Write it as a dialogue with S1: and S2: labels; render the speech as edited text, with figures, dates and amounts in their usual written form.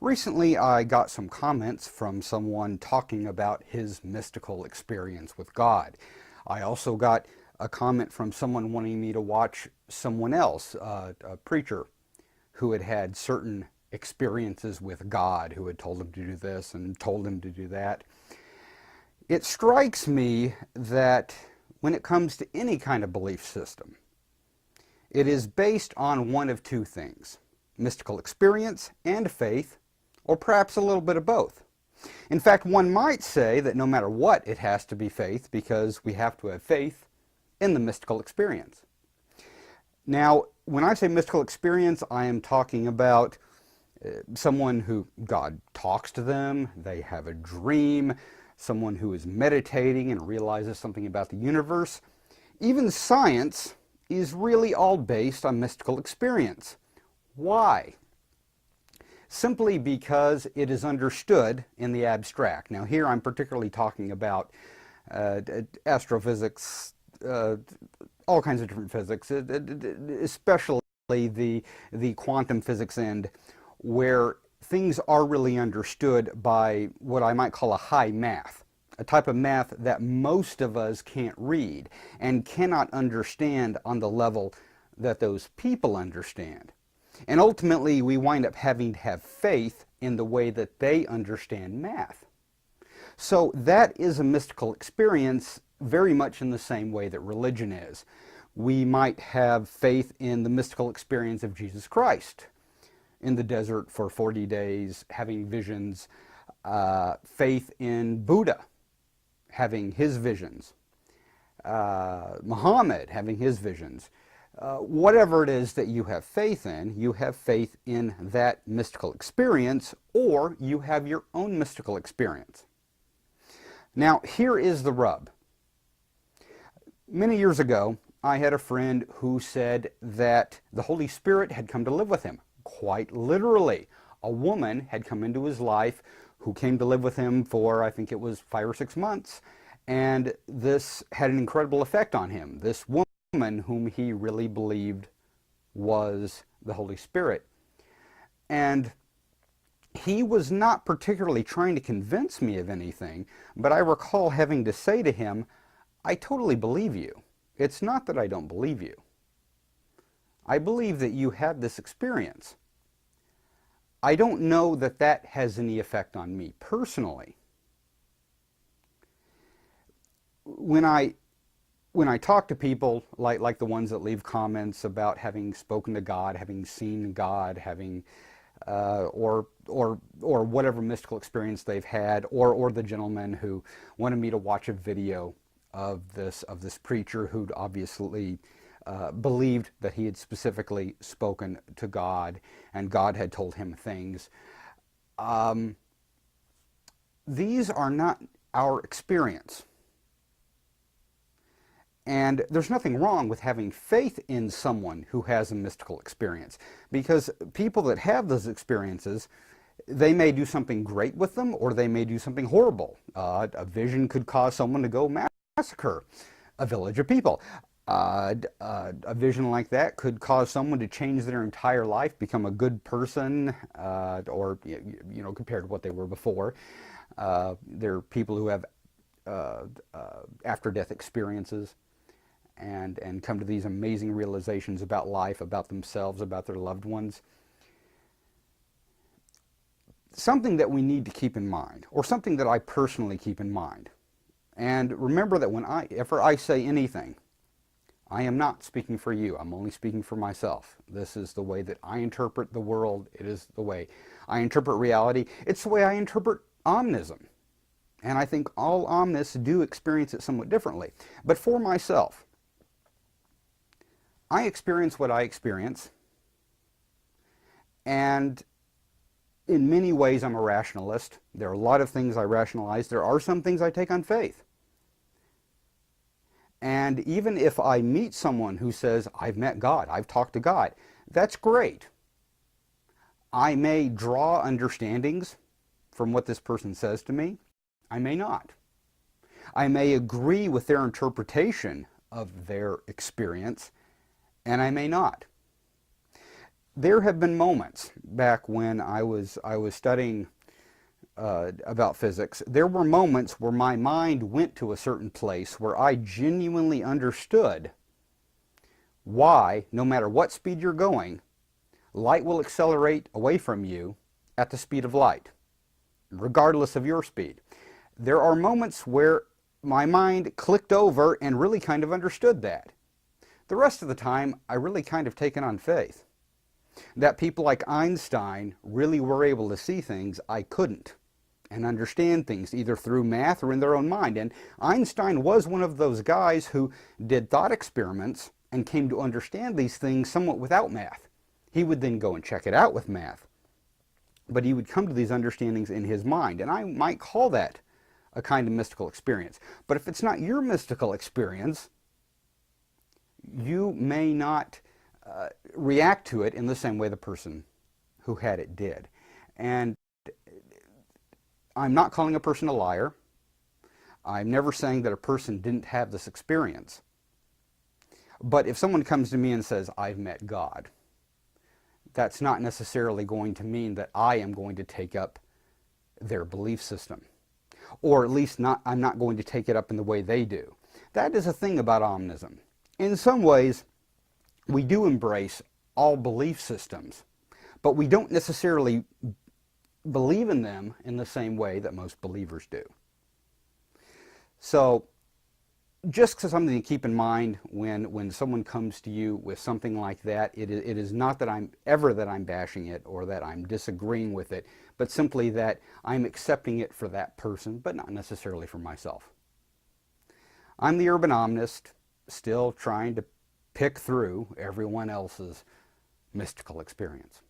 S1: Recently, I got some comments from someone talking about his mystical experience with God. I also got a comment from someone wanting me to watch someone else, a preacher, who had had certain experiences with God, who had told him to do this and told him to do that. It strikes me that when it comes to any kind of belief system, it is based on one of two things: mystical experience and faith, or perhaps a little bit of both. In fact, one might say that no matter what, it has to be faith, because we have to have faith in the mystical experience. Now, when I say mystical experience, I am talking about someone who God talks to them, they have a dream, someone who is meditating and realizes something about the universe. Even science is really all based on mystical experience. Why? Simply because it is understood in the abstract. Now here I'm particularly talking about astrophysics, all kinds of different physics, especially the quantum physics end, where things are really understood by what I might call a high math, a type of math that most of us can't read and cannot understand on the level that those people understand. And ultimately, we wind up having to have faith in the way that they understand math. So that is a mystical experience, very much in the same way that religion is. We might have faith in the mystical experience of Jesus Christ in the desert for 40 days, having visions, faith in Buddha, having his visions, Muhammad having his visions. Whatever it is that you have faith in that mystical experience, or you have your own mystical experience. Now, here is the rub. Many years ago, I had a friend who said that the Holy Spirit had come to live with him. Quite literally. A woman had come into his life who came to live with him for, I think it was 5 or 6 months, and this had an incredible effect on him. This woman whom he really believed was the Holy Spirit. And he was not particularly trying to convince me of anything, but I recall having to say to him, I totally believe you. It's not that I don't believe you. I believe that you had this experience. I don't know that that has any effect on me personally. When I talk to people like the ones that leave comments about having spoken to God, having seen God, having or whatever mystical experience they've had, or the gentleman who wanted me to watch a video of this preacher who'd obviously believed that he had specifically spoken to God and God had told him things. These are not our experience. And there's nothing wrong with having faith in someone who has a mystical experience, because people that have those experiences, they may do something great with them, or they may do something horrible. A vision could cause someone to go massacre a village of people. A vision like that could cause someone to change their entire life, become a good person, or compared to what they were before. There are people who have after-death experiences and come to these amazing realizations about life, about themselves, about their loved ones. Something that we need to keep in mind, or something that I personally keep in mind. And remember that whenever I say anything, I am not speaking for you. I'm only speaking for myself. This is the way that I interpret the world. It is the way I interpret reality. It's the way I interpret omnism. And I think all omnists do experience it somewhat differently. But for myself, I experience what I experience, and in many ways I'm a rationalist. There are a lot of things I rationalize. There are some things I take on faith. And even if I meet someone who says, I've met God, I've talked to God, that's great. I may draw understandings from what this person says to me. I may not. I may agree with their interpretation of their experience, and I may not. there have been moments back when I was studying about physics. There were moments where my mind went to a certain place where I genuinely understood why, no matter what speed you're going, light will accelerate away from you at the speed of light, regardless of your speed. There are moments where my mind clicked over and really kind of understood that. The rest of the time, I really kind of taken on faith that people like Einstein really were able to see things I couldn't, and understand things either through math or in their own mind. And Einstein was one of those guys who did thought experiments and came to understand these things somewhat without math. He would then go and check it out with math, but he would come to these understandings in his mind, and I might call that a kind of mystical experience. But if it's not your mystical experience, you may not react to it in the same way the person who had it did. And I'm not calling a person a liar. I'm never saying that a person didn't have this experience. But if someone comes to me and says, I've met God, that's not necessarily going to mean that I am going to take up their belief system. Or at least I'm not going to take it up in the way they do. That is a thing about Omnism. In some ways, we do embrace all belief systems, but we don't necessarily believe in them in the same way that most believers do. So, just something to keep in mind when someone comes to you with something like that. It is not that I'm bashing it or that I'm disagreeing with it, but simply that I'm accepting it for that person, but not necessarily for myself. I'm the Urban Omnist, still trying to pick through everyone else's mystical experience.